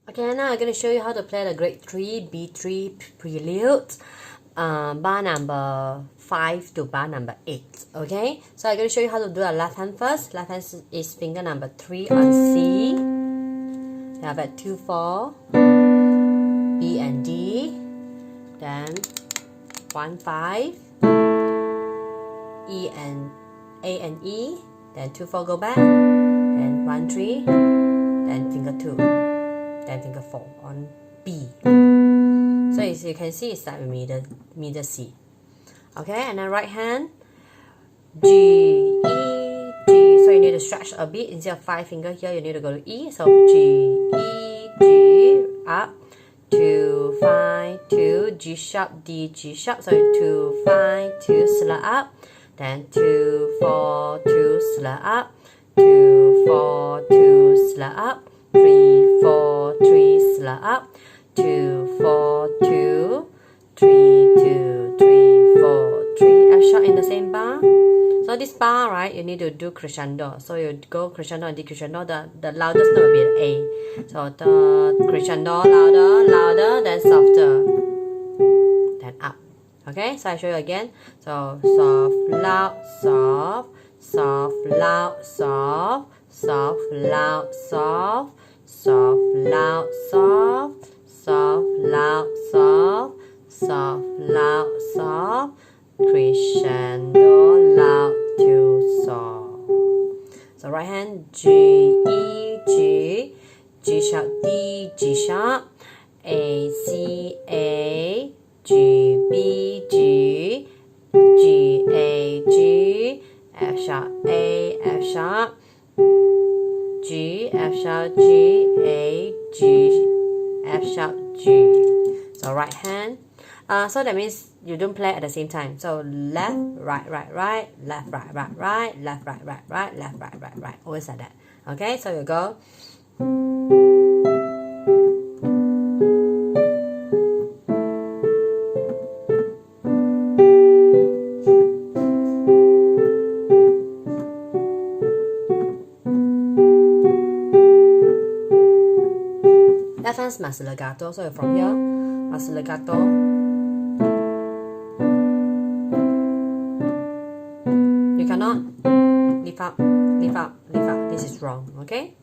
Okay, now I'm going to show you how to play the grade 3 B3 prelude, bar number 5 to bar number 8. Okay, so I'm going to show you how to do the left hand first. Left hand is finger number 3 on C. Then I've got 2, 4, B and D. Then 1, 5, E and A and E. Then 2, 4 go back. Then 1, 3. Then finger 2. Then finger 4 on B. So as you can see, it's start with middle C. Okay, and then right hand G, E, G. So you need to stretch a bit. Instead of 5 finger here, you need to go to E. So G, E, G, up, 2, 5, 2, G sharp, D, G sharp. So 2, 5, 2, slur up. Then 2, 4, 2, slur up. 2, 4, 2, slur up. 3, 4, 3, slur up. 2, 4, 2, 3, 2, 3, 4, 3. F sharp in the same bar. So this bar, right, you need to do crescendo. So you go crescendo and decrescendo. The loudest note will be the A. So the crescendo, louder, then softer, then up. Okay, so I show you again. So soft, loud, soft, soft, loud, soft, soft, loud, soft, soft, loud, soft, soft, loud, soft, soft, loud, soft, crescendo, loud to soft. So right hand G, E, G, G sharp, D, G sharp, A, C, A, G, B, G, G, A, G, F sharp, A, F sharp, G, F sharp, G, A, G, F sharp, G. So right hand. So that means you don't play at the same time. So left, right, right, right, left, right, right, right, left, right, right, right, left, right, right, right. Always like that. Okay, so you go. Left hand's mas legato, so from here, mas legato. You cannot lift up, lift up, lift up. This is wrong, okay?